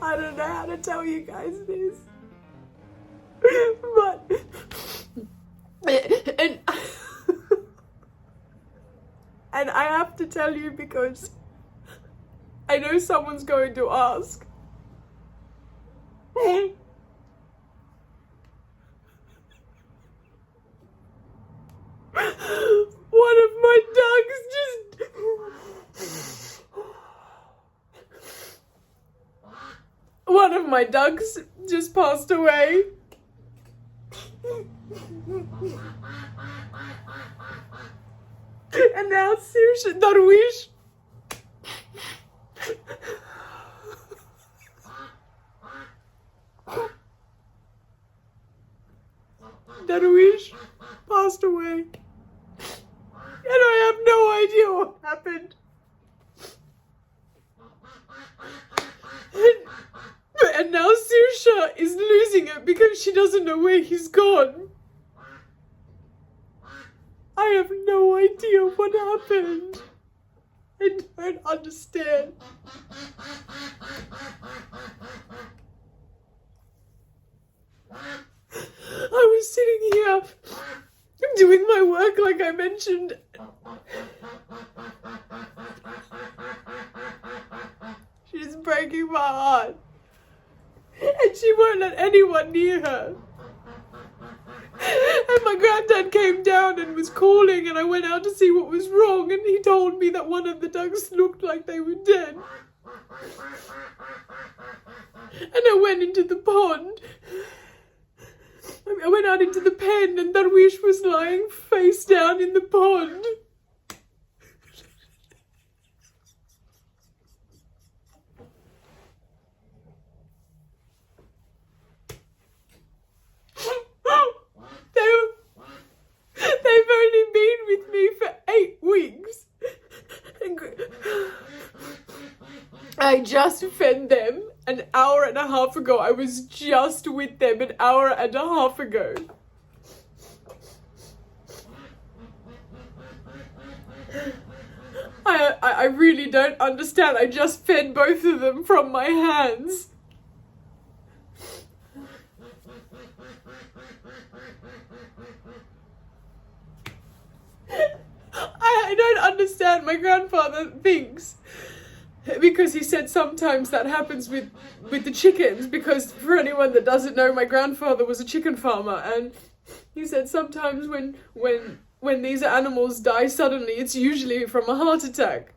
I don't know how to tell you guys this. But and I have to tell you because I know someone's going to ask. One of my ducks just passed away. And now seriously, Darwish. Darwish passed away. And I have no idea what happened. And now Sirsha is losing it because she doesn't know where he's gone. I have no idea what happened. I don't understand. I was sitting here doing my work like I mentioned. She's breaking my heart. And she won't let anyone near her. And my granddad came down and was calling, and I went out to see what was wrong, and he told me that one of the ducks looked like they were dead. And I went into the pond. I went out into the pen, and Darwish was lying face down in the pond. They've only been with me for 8 weeks. I just fed them an hour and a half ago. I was just with them an hour and a half ago. I really don't understand. I just fed both of them from my hands. I don't understand. My grandfather thinks, because he said sometimes that happens with the chickens, because for anyone that doesn't know, my grandfather was a chicken farmer, and he said sometimes when these animals die suddenly, it's usually from a heart attack,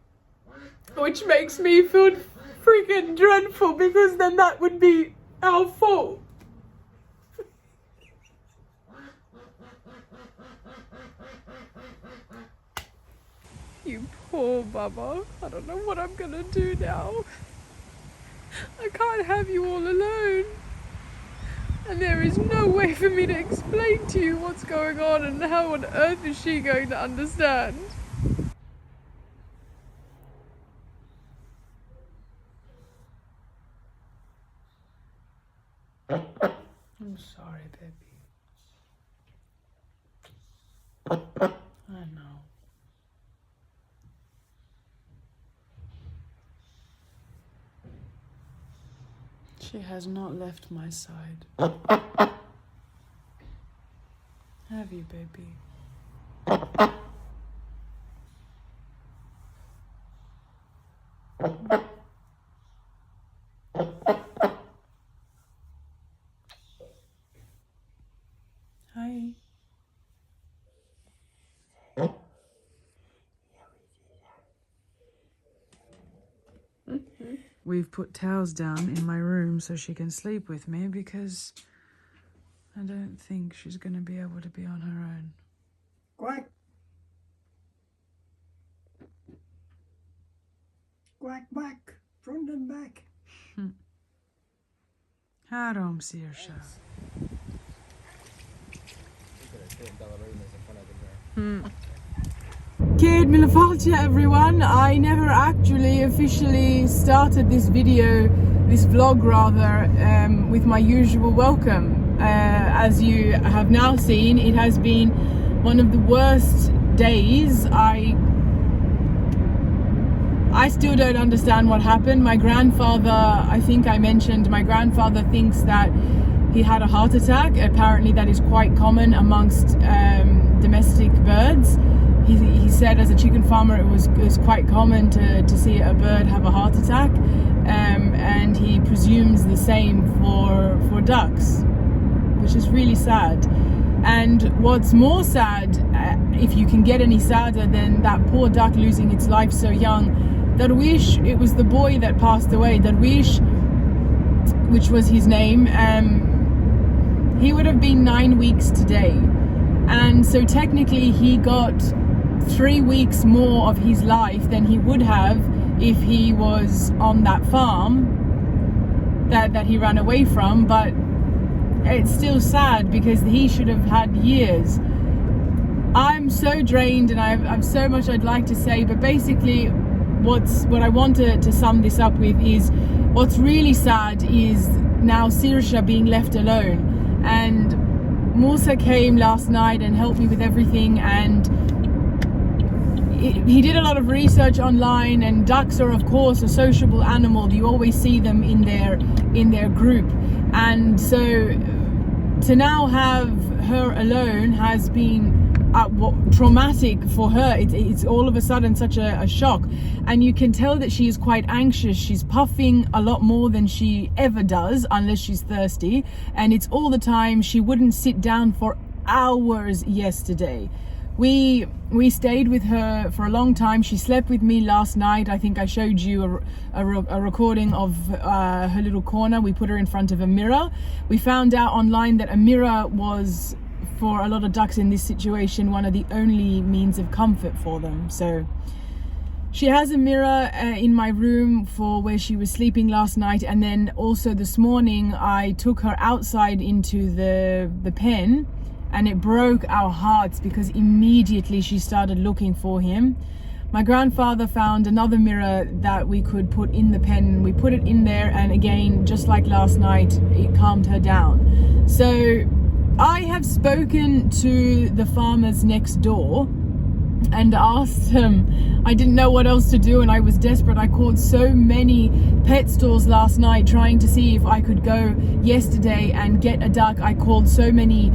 which makes me feel freaking dreadful, because then that would be our fault. You poor Baba. I don't know what I'm gonna do now. I can't have you all alone. And there is no way for me to explain to you what's going on, and how on earth is she going to understand? I'm sorry, baby. I know. She has not left my side. Have you, baby? Hi. We've put towels down in my room so she can sleep with me, because I don't think she's going to be able to be on her own. Quack. Quack, quack. Front and back. حرام Sirsha. Kid Milafalcia, everyone. I never actually officially started this vlog rather, with my usual welcome. As you have now seen, it has been one of the worst days. I I still don't understand what happened. My grandfather, I think I mentioned, my grandfather thinks that he had a heart attack. Apparently that is quite common amongst domestic birds. He said as a chicken farmer it was quite common to see a bird have a heart attack, and he presumes the same for ducks, which is really sad. And what's more sad, if you can get any sadder than that poor duck losing its life so young, Darwish, it was the boy that passed away, Darwish, which was his name, he would have been 9 weeks today. And so technically he got 3 weeks more of his life than he would have if he was on that farm that he ran away from. But it's still sad because he should have had years. I'm so drained and I've so much I'd like to say, but basically what I wanted to sum this up with is what's really sad is now Sirsha being left alone. And Musa came last night and helped me with everything, and he did a lot of research online, and ducks are of course a sociable animal. You always see them in their group, and so to now have her alone has been traumatic for her. It's all of a sudden such a shock, and you can tell that she is quite anxious. She's puffing a lot more than she ever does unless she's thirsty, and it's all the time. She wouldn't sit down for hours yesterday. We stayed with her for a long time. She slept with me last night. I think I showed you a recording of her little corner. We put her in front of a mirror. We found out online that a mirror was, for a lot of ducks in this situation, one of the only means of comfort for them. So she has a mirror in my room for where she was sleeping last night, and then also this morning I took her outside into the pen, and it broke our hearts because immediately she started looking for him. My grandfather found another mirror that we could put in the pen. We put it in there, and again, just like last night, it calmed her down. So I have spoken to the farmers next door and asked them. I didn't know what else to do, and I was desperate. I called so many pet stores last night trying to see if I could go yesterday and get a duck. I called so many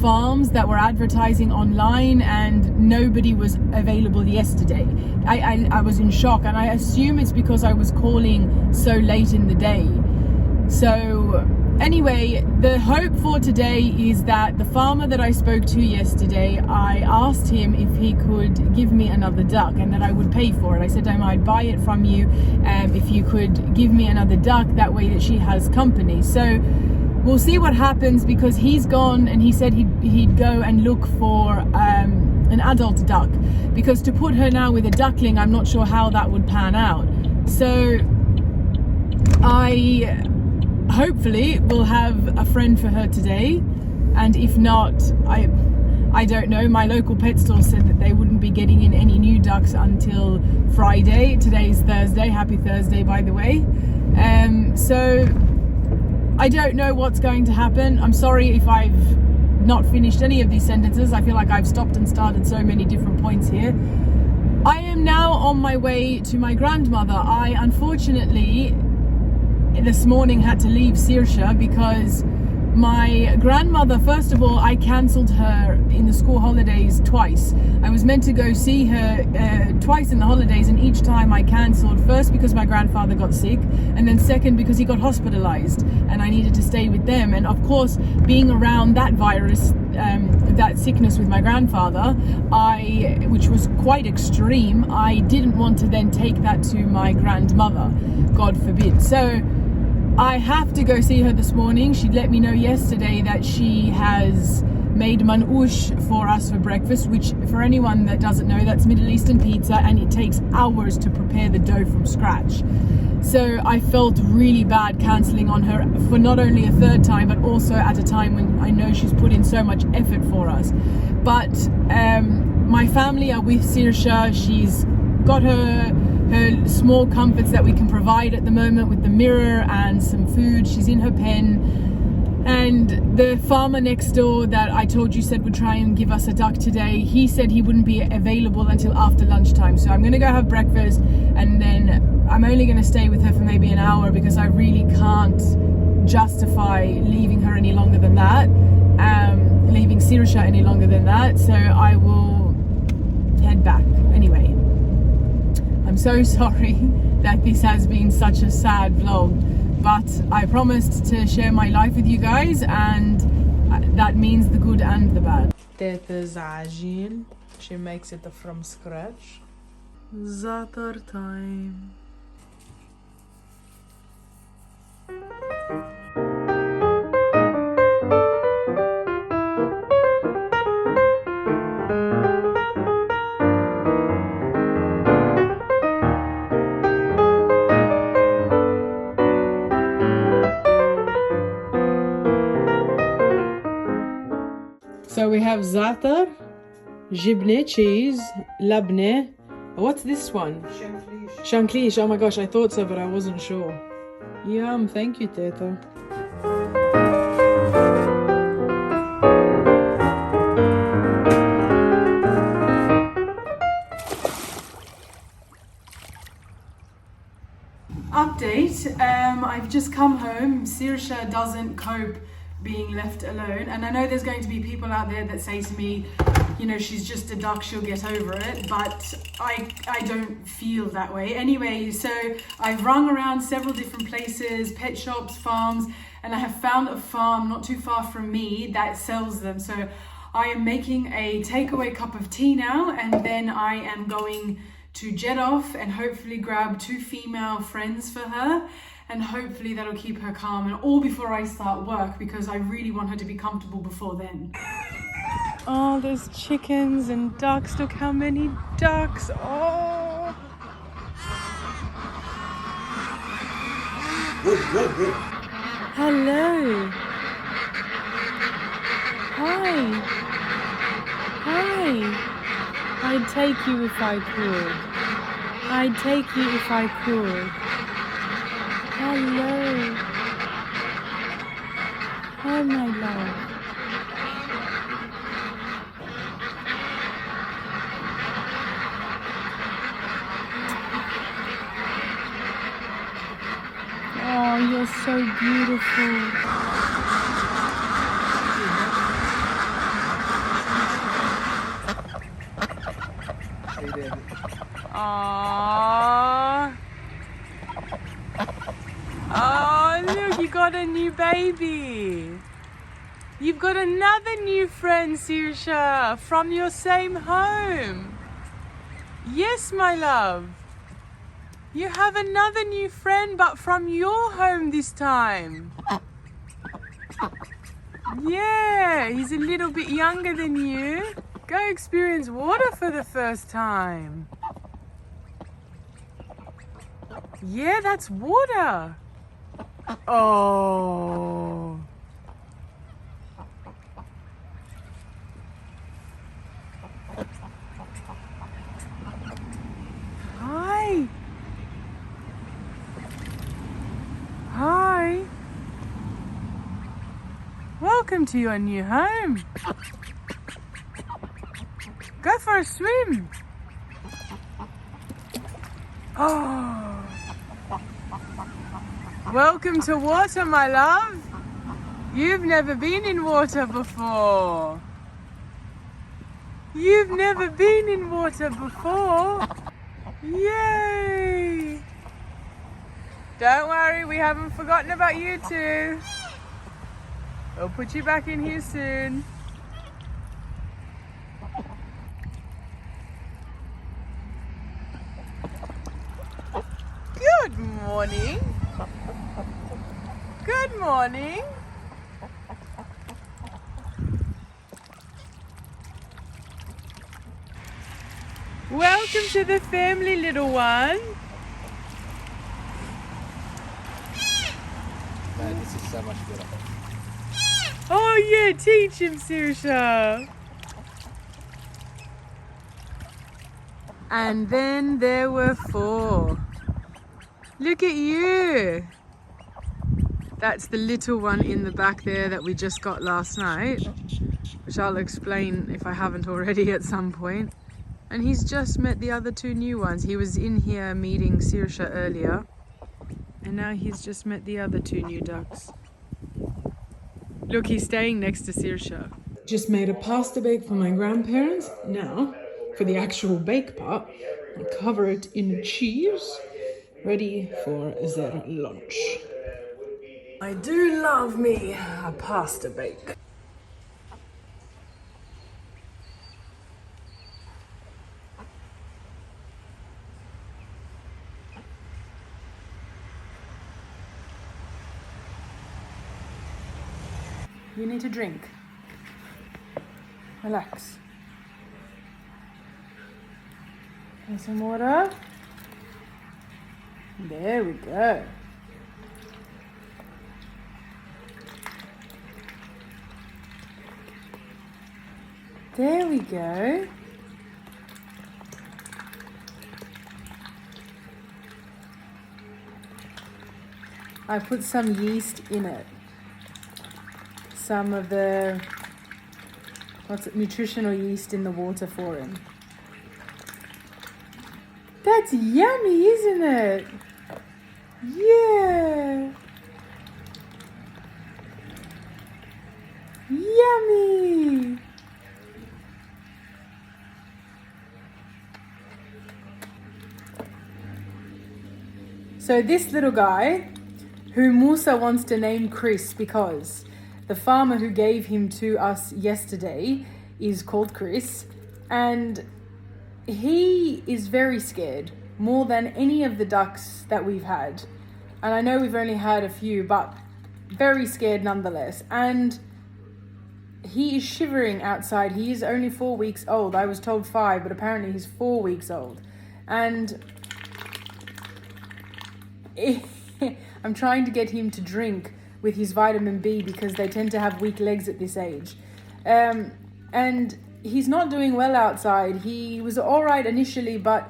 farms that were advertising online, and nobody was available yesterday. I was in shock, and I assume it's because I was calling so late in the day. So anyway, the hope for today is that the farmer that I spoke to yesterday, I asked him if he could give me another duck and that I would pay for it. I said I might buy it from you if you could give me another duck, that way that she has company. So we'll see what happens, because he's gone and he said he'd go and look for an adult duck, because to put her now with a duckling, I'm not sure how that would pan out. So I hopefully we'll have a friend for her today, and if not, I don't know. My local pet store said that they wouldn't be getting in any new ducks until Friday. Today's Thursday. Happy Thursday, by the way. So I don't know what's going to happen. I'm sorry if I've not finished any of these sentences. I feel like I've stopped and started so many different points here. I am now on my way to my grandmother. I unfortunately this morning had to leave Sirsha because my grandmother, first of all, I cancelled her in the school holidays twice. I was meant to go see her twice in the holidays, and each time I cancelled, first because my grandfather got sick, and then second because he got hospitalized and I needed to stay with them. And of course, being around that virus, that sickness with my grandfather, which was quite extreme, I didn't want to then take that to my grandmother, God forbid. So I have to go see her this morning. She let me know yesterday that she has made manouche for us for breakfast, which, for anyone that doesn't know, that's Middle Eastern pizza, and it takes hours to prepare the dough from scratch. So I felt really bad cancelling on her for not only a third time, but also at a time when I know she's put in so much effort for us. But my family are with Sirsha. She's got her small comforts that we can provide at the moment with the mirror and some food. She's in her pen, and the farmer next door that I told you said would try and give us a duck today, he said he wouldn't be available until after lunchtime. So I'm gonna go have breakfast and then I'm only going to stay with her for maybe an hour because I really can't justify leaving her any longer than that, leaving Sirisha any longer than that, so I will head back. Anyway, I'm so sorry that this has been such a sad vlog, but I promised to share my life with you guys, and that means the good and the bad. Teta's agile, she makes it from scratch. Zatar time. So we have zatar, jibne, cheese, labne. What's this one? Shanklish. Oh my gosh, I thought so, but I wasn't sure. Yum, thank you, Teta. Update, I've just come home. Sirisha doesn't cope being left alone, and I know there's going to be people out there that say to me, you know, she's just a duck, she'll get over it, but I don't feel that way. Anyway, so I've rung around several different places, pet shops, farms, and I have found a farm not too far from me that sells them. So I am making a takeaway cup of tea now, and then I am going to jet off and hopefully grab 2 female friends for her, and hopefully that'll keep her calm, and all before I start work, because I really want her to be comfortable before then. Oh, there's chickens and ducks. Look how many ducks. Oh. Hello. Hi. Hi. I'd take you if I could. I'd take you if I could. Hello. Oh, my love. Oh, you're so beautiful. Aww. Oh, look, you got a new baby. You've got another new friend, Sirisha, from your same home. Yes, my love. You have another new friend, but from your home this time. Yeah, he's a little bit younger than you. Go experience water for the first time. Yeah, that's water. Oh. Hi. Hi. Welcome to your new home. Go for a swim. Oh. Welcome to water, my love. You've never been in water before. You've never been in water before. Yay! Don't worry, we haven't forgotten about you two. We'll put you back in here soon. Good morning. Good morning. Welcome to the family, little one. Man, this is so much better. Oh yeah, teach him, Sirisha. And then there were 4. Look at you. That's the little one in the back there that we just got last night, which I'll explain if I haven't already at some point. And he's just met the other two new ones. He was in here meeting Sirsha earlier. And now he's just met the other two new ducks. Look, he's staying next to Sirsha. Just made a pasta bake for my grandparents. Now, for the actual bake part, I cover it in cheese, ready for their lunch. I do love me a pasta bake. You need to drink. Relax. And some water. There we go. There we go. I put some yeast in it. Some of the nutritional yeast in the water for him. That's yummy, isn't it? Yeah. Yummy. So this little guy, who Musa wants to name Chris because the farmer who gave him to us yesterday is called Chris, and he is very scared, more than any of the ducks that we've had. And I know we've only had a few, but very scared nonetheless. And he is shivering outside. He is only 4 weeks old. I was told 5, but apparently he's 4 weeks old. And I'm trying to get him to drink with his vitamin B because they tend to have weak legs at this age. And he's not doing well outside. He was all right initially, but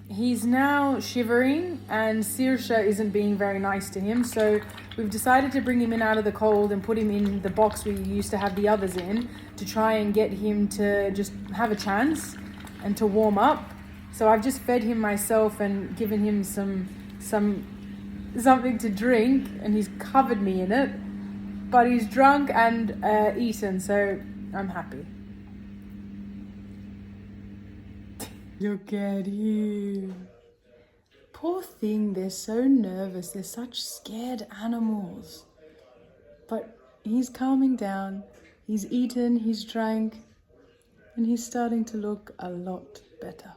he's now shivering and Sirsha isn't being very nice to him. So we've decided to bring him in out of the cold and put him in the box we used to have the others in to try and get him to just have a chance and to warm up. So I've just fed him myself and given him something to drink, and he's covered me in it, but he's drunk and eaten, so I'm happy. Look at him. Poor thing, they're so nervous. They're such scared animals. But he's calming down. He's eaten, he's drank, and he's starting to look a lot better.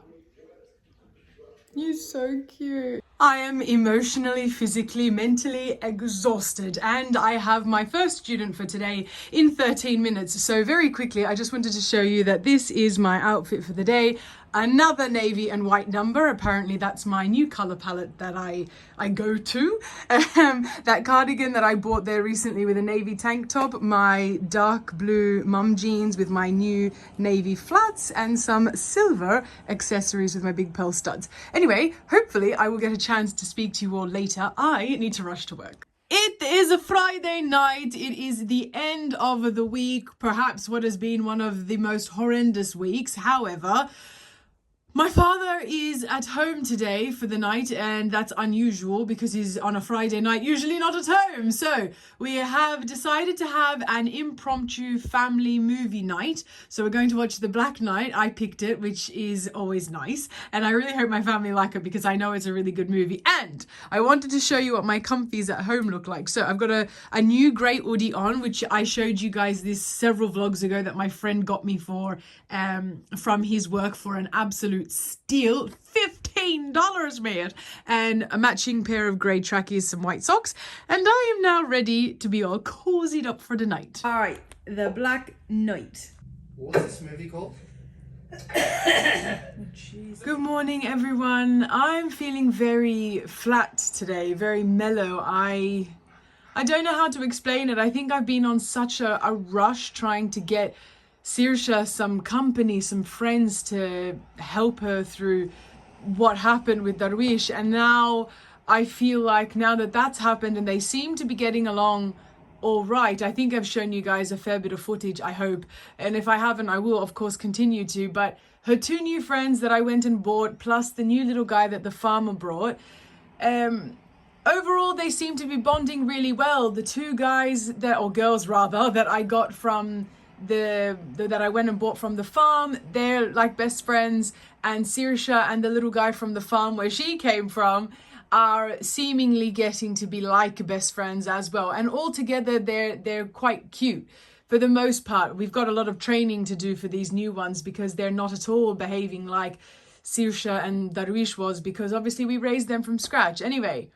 He's so cute. I am emotionally, physically, mentally exhausted, and I have my first student for today in 13 minutes. So very quickly, I just wanted to show you that this is my outfit for the day. Another navy and white number. Apparently that's my new color palette that I go to. That cardigan that I bought there recently with a navy tank top, my dark blue mum jeans with my new navy flats, and some silver accessories with my big pearl studs. Anyway, hopefully I will get a chance to speak to you all later. I need to rush to work. It is a Friday night. It is the end of the week, perhaps what has been one of the most horrendous weeks. However, my father is at home today for the night, and that's unusual because he's on a Friday night usually not at home. So we have decided to have an impromptu family movie night. So we're going to watch The Black Knight. I picked it, which is always nice, and I really hope my family like it because I know it's a really good movie. And I wanted to show you what my comfies at home look like. So I've got a new grey hoodie on, which I showed you guys this several vlogs ago, that my friend got me for from his work for an absolute steal. $15, mate. And a matching pair of grey trackies, some white socks, and I am now ready to be all cozied up for the night. All right, The Black Knight. What's this movie called? Good morning, everyone. I'm feeling very flat today, very mellow. I don't know how to explain it. I think I've been on such a rush trying to get Sirsha some company, some friends to help her through what happened with Darwish, and now I feel like now that that's happened and they seem to be getting along all right. I think I've shown you guys a fair bit of footage, I hope, and if I haven't, I will of course continue to, but her 2 new friends that I went and bought, plus the new little guy that the farmer brought. Overall, they seem to be bonding really well. The 2 guys or girls rather, that I got from that I went and bought from the farm, they're like best friends, and Sirsha and the little guy from the farm where she came from are seemingly getting to be like best friends as well. And altogether, they're quite cute. For the most part, we've got a lot of training to do for these new ones because they're not at all behaving like Sirsha and Darwish was, because obviously we raised them from scratch. Anyway,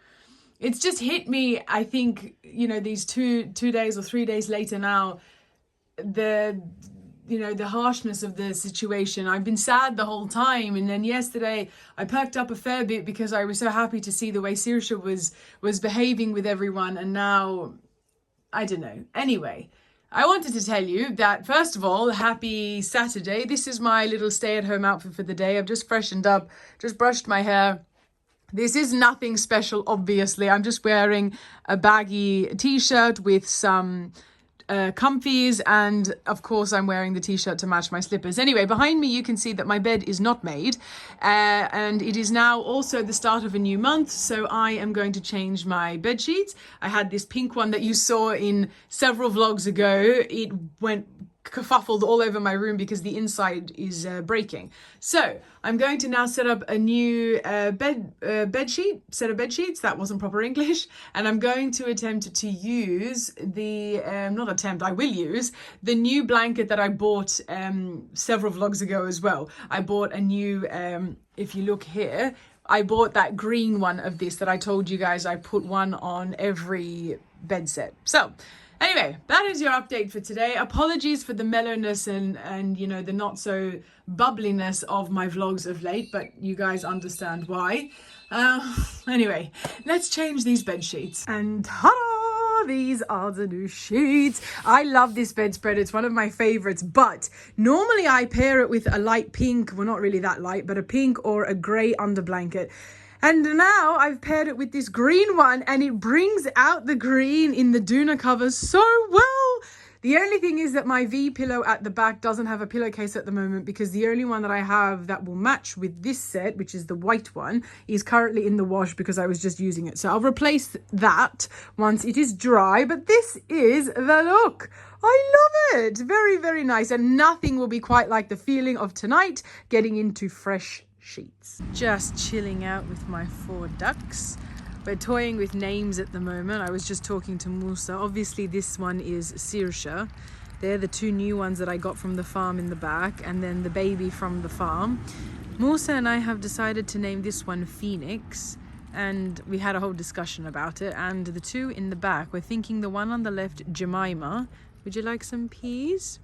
it's just hit me, I think, you know, these two days or 3 days later now, the harshness of the situation. I've been sad the whole time, and then yesterday I perked up a fair bit because I was so happy to see the way Sirsha was behaving with everyone, and now I don't know. Anyway, I wanted to tell you that, first of all, happy Saturday. This is my little stay-at-home outfit for the day. I've just freshened up, just brushed my hair. This is nothing special, obviously. I'm just wearing a baggy t-shirt with some comfies, and of course I'm wearing the t-shirt to match my slippers. Anyway, behind me you can see that my bed is not made, and it is now also the start of a new month, so I am going to change my bed sheets. I had this pink one that you saw in several vlogs ago. It went kerfuffled all over my room because the inside is breaking. So I'm going to now set up a new set of bed sheets. That wasn't proper English. And I'm going to attempt to use I will use the new blanket that I bought several vlogs ago as well. I bought a new, if you look here, I bought that green one of this that I told you guys I put one on every bed set. So anyway, that is your update for today. Apologies for the mellowness and you know, the not so bubbliness of my vlogs of late, but you guys understand why. Anyway, let's change these bed sheets. And ta-da! These are the new sheets. I love this bedspread. It's one of my favorites, but normally I pair it with a light pink, well, not really that light, but a pink or a grey under blanket. And now I've paired it with this green one, and it brings out the green in the Doona covers so well. The only thing is that my V pillow at the back doesn't have a pillowcase at the moment, because the only one that I have that will match with this set, which is the white one, is currently in the wash because I was just using it. So I'll replace that once it is dry, but this is the look. I love it. Very, very nice. And nothing will be quite like the feeling of tonight getting into fresh sheets. Just chilling out with my 4 ducks. We're toying with names at the moment. I was just talking to Musa. Obviously this one is Sirsha. They're the 2 new ones that I got from the farm in the back, and then the baby from the farm. Musa and I have decided to name this one Phoenix, and we had a whole discussion about it. And the 2 in the back, we're thinking the one on the left, Jemima. Would you like some peas?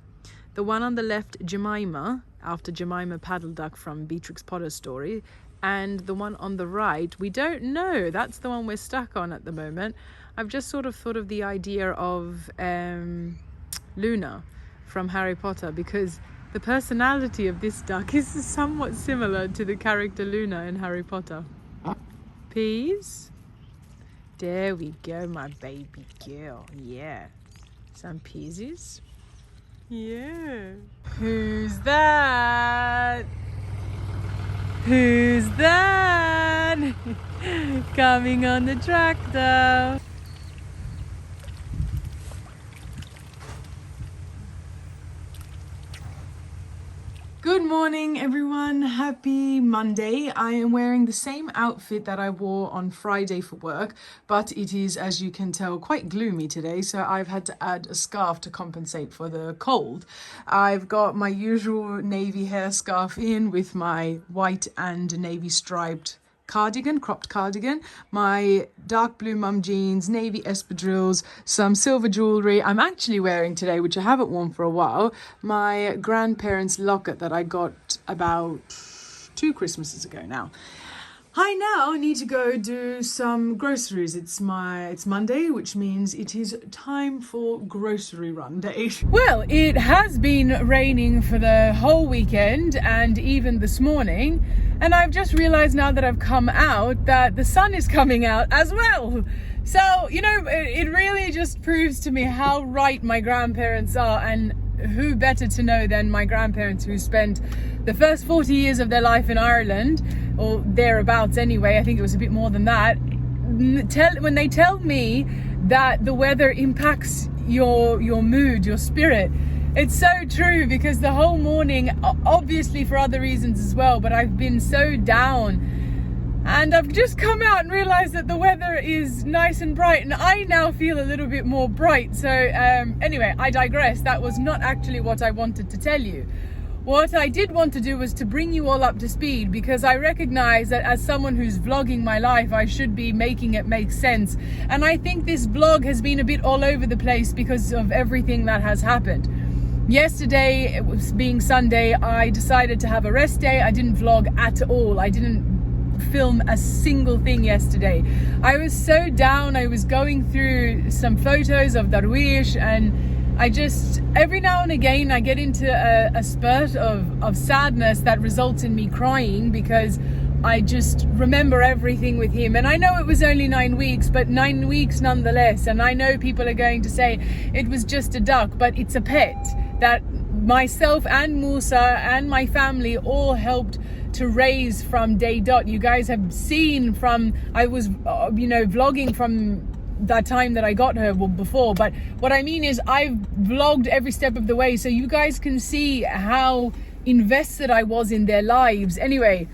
The one on the left, Jemima, after Jemima Paddle Duck from Beatrix Potter's story. And the one on the right, we don't know. That's the one we're stuck on at the moment. I've just sort of thought of the idea of Luna from Harry Potter, because the personality of this duck is somewhat similar to the character Luna in Harry Potter. Peas? There we go, my baby girl. Yeah. Some peasies. Yeah. Who's that? Who's that? Coming on the tractor. Good morning, everyone. Happy Monday. I am wearing the same outfit that I wore on Friday for work, but it is, as you can tell, quite gloomy today, so I've had to add a scarf to compensate for the cold. I've got my usual navy hair scarf in with my white and navy striped cardigan, cropped cardigan, my dark blue mum jeans, navy espadrilles, some silver jewellery. I'm actually wearing today, which I haven't worn for a while, my grandparents' locket that I got about 2 Christmases ago now. I now need to go do some groceries. It's Monday, which means it is time for grocery run day. Well, it has been raining for the whole weekend and even this morning. And I've just realized now that I've come out that the sun is coming out as well. So, you know, it really just proves to me how right my grandparents are and who better to know than my grandparents, who spent the first 40 years of their life in Ireland, or thereabouts anyway, I think it was a bit more than that. When they tell me that the weather impacts your mood, your spirit, it's so true, because the whole morning, obviously for other reasons as well, but I've been so down. And I've just come out and realized that the weather is nice and bright, and I now feel a little bit more bright. So anyway, I digress. That was not actually what I wanted to tell you. What I did want to do was to bring you all up to speed, because I recognize that as someone who's vlogging my life, I should be making it make sense. And I think this vlog has been a bit all over the place because of everything that has happened. Yesterday, it was being Sunday, I decided to have a rest day. I didn't vlog at all. I didn't film a single thing yesterday. I was so down. I was going through some photos of Darwish, and I just, every now and again, I get into a spurt of sadness that results in me crying, because I just remember everything with him. And I know it was only 9 weeks, but 9 weeks nonetheless. And I know people are going to say it was just a duck, but it's a pet that myself and Musa and my family all helped to raise from day dot. You guys have seen from, I was vlogging from that time that I got her before, but what I mean is I've vlogged every step of the way, so you guys can see how invested I was in their lives. Anyway,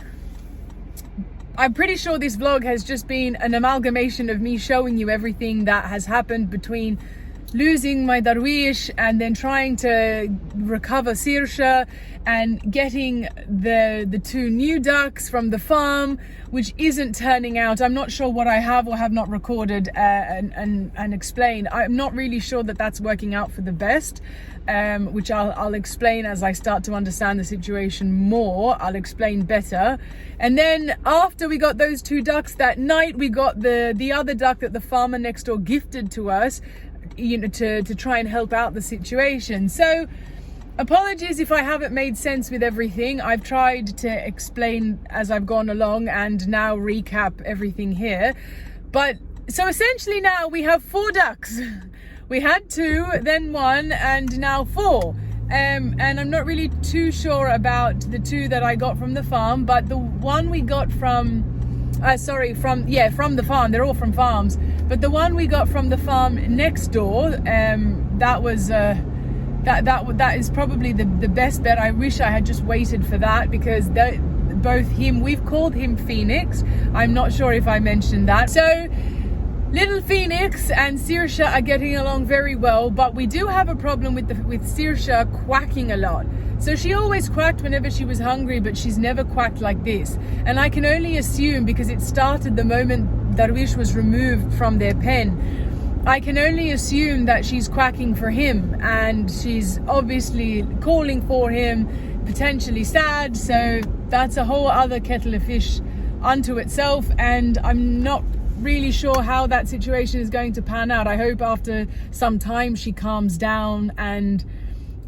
I'm pretty sure this vlog has just been an amalgamation of me showing you everything that has happened between losing my Darwish and then trying to recover Sirsha and getting the 2 new ducks from the farm, which isn't turning out. I'm not sure what I have or have not recorded and explained. I'm not really sure that that's working out for the best, which I'll explain as I start to understand the situation more. I'll explain better. And then after we got those 2 ducks that night, we got the other duck that the farmer next door gifted to us, to try and help out the situation. So apologies if I haven't made sense with everything. I've tried to explain as I've gone along and now recap everything here. But so essentially now we have 4 ducks. We had 2, then 1, and now 4. And I'm not really too sure about the 2 that I got from the farm, but the one we got from the farm. They're all from farms, but the one we got from the farm next door, that was that is probably the best bet. I wish I had just waited for that, because we've called him Phoenix. I'm not sure if I mentioned that. So little Phoenix and Sirsha are getting along very well, but we do have a problem with Sirsha quacking a lot. So she always quacked whenever she was hungry, but she's never quacked like this. And I can only assume, because it started the moment Darwish was removed from their pen, I can only assume that she's quacking for him, and she's obviously calling for him, potentially sad. So that's a whole other kettle of fish unto itself, and I'm not really sure how that situation is going to pan out. I hope after some time she calms down and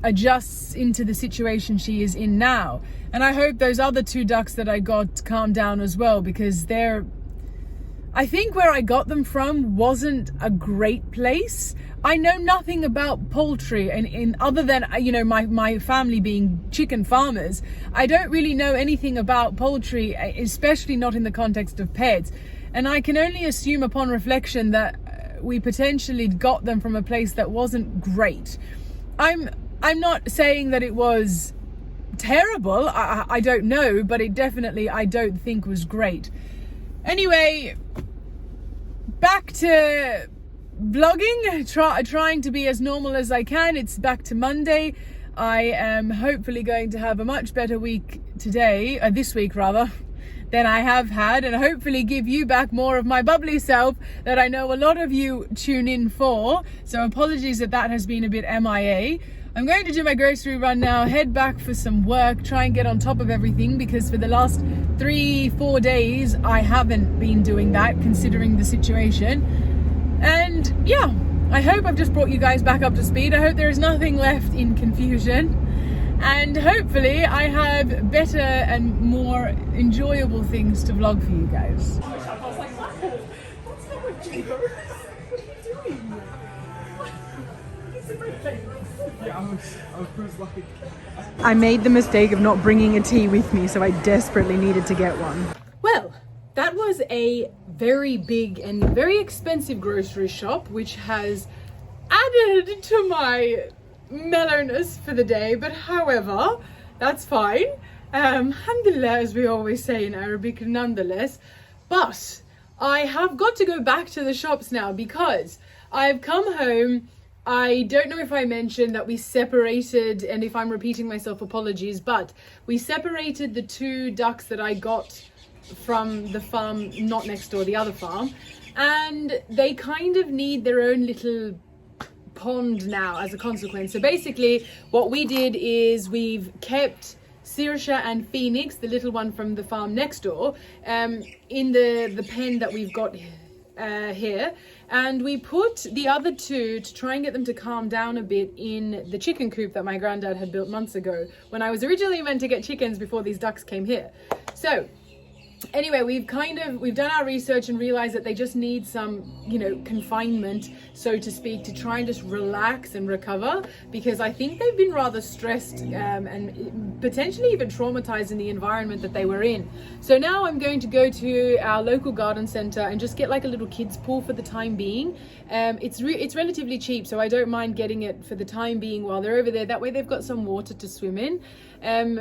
adjusts into the situation she is in now. And I hope those other 2 ducks that I got calm down as well, because I think where I got them from wasn't a great place. I know nothing about poultry, and in other than my family being chicken farmers, I don't really know anything about poultry, especially not in the context of pets. And I can only assume upon reflection that we potentially got them from a place that wasn't great. I'm not saying that it was terrible. I don't know, but it definitely, I don't think, was great. Anyway, back to vlogging, trying to be as normal as I can. It's back to Monday. I am hopefully going to have a much better week this week rather, than I have had, and hopefully give you back more of my bubbly self that I know a lot of you tune in for. So apologies that has been a bit MIA. I'm going to do my grocery run now, head back for some work, try and get on top of everything, because for the last 3-4 days I haven't been doing that, considering the situation. And yeah, I hope I've just brought you guys back up to speed. I hope there is nothing left in confusion, and hopefully I have better and more enjoyable things to vlog for you guys. I was like, what's wrong with you? What are you doing? I made the mistake of not bringing a tea with me, so I desperately needed to get one. Well, that was a very big and very expensive grocery shop, which has added to my mellowness for the day, but however, that's fine. Alhamdulillah, as we always say in Arabic, nonetheless. But I have got to go back to the shops now because I've come home. I don't know if I mentioned that we separated, and if I'm repeating myself, apologies, but we separated the 2 ducks that I got from the farm, not next door, the other farm, and they kind of need their own little pond now as a consequence. So basically what we did is we've kept Sirsha and Phoenix, the little one from the farm next door, in the pen that we've got here, and we put the other 2 to try and get them to calm down a bit in the chicken coop that my granddad had built months ago when I was originally meant to get chickens before these ducks came here. So anyway, we've done our research and realized that they just need some, confinement, so to speak, to try and just relax and recover, because I think they've been rather stressed and potentially even traumatized in the environment that they were in. So now I'm going to go to our local garden center and just get like a little kids pool for the time being. It's relatively cheap, so I don't mind getting it for the time being while they're over there. That way they've got some water to swim in.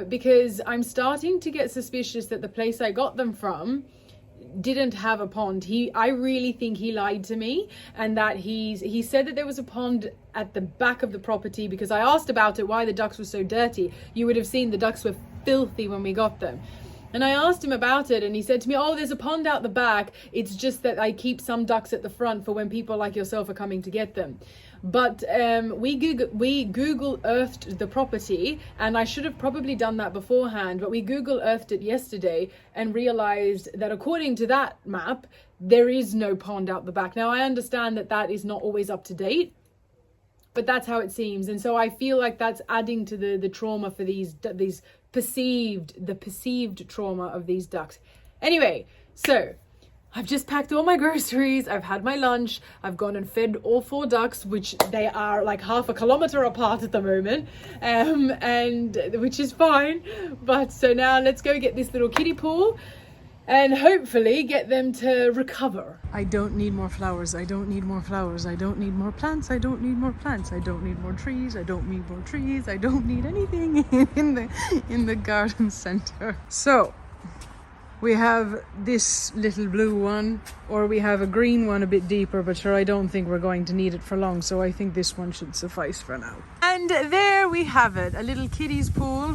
Because I'm starting to get suspicious that the place I got them from didn't have a pond. I really think he lied to me, and that he said that there was a pond at the back of the property, because I asked about it, why the ducks were so dirty. You would have seen the ducks were filthy when we got them. And I asked him about it, and he said to me, oh, there's a pond out the back. It's just that I keep some ducks at the front for when people like yourself are coming to get them. But we Google Earthed the property, and I should have probably done that beforehand, but we Google Earthed it yesterday and realized that according to that map, there is no pond out the back. Now, I understand that that is not always up to date, but that's how it seems. And so I feel like that's adding to the trauma for these perceived trauma of these ducks. Anyway, so I've just packed all my groceries, I've had my lunch, I've gone and fed all 4 ducks, which they are like half a kilometer apart at the moment, and which is fine. But so now let's go get this little kiddie pool and hopefully get them to recover. I don't need more flowers, I don't need more flowers, I don't need more plants, I don't need more plants, I don't need more trees, I don't need more trees, I don't need anything in the garden center. So we have this little blue one, or we have a green one a bit deeper, but sure, I don't think we're going to need it for long, so I think this one should suffice for now. And there we have it, a little kiddies pool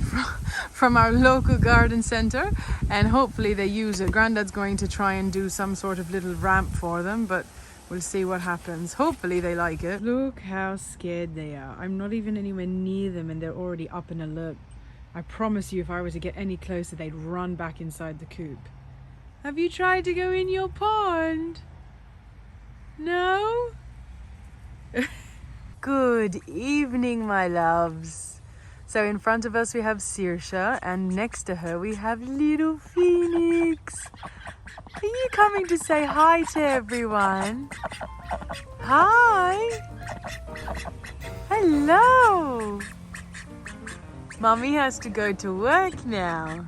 from our local garden center, and hopefully they use it. Granddad's going to try and do some sort of little ramp for them, but we'll see what happens. Hopefully they like it. Look how scared they are. I'm not even anywhere near them and they're already up and alert. I promise you, if I were to get any closer, they'd run back inside the coop. Have you tried to go in your pond? No? Good evening, my loves. So in front of us we have Sirsha, and next to her we have little Phoenix. Are you coming to say hi to everyone? Hi. Hello. Mummy has to go to work now.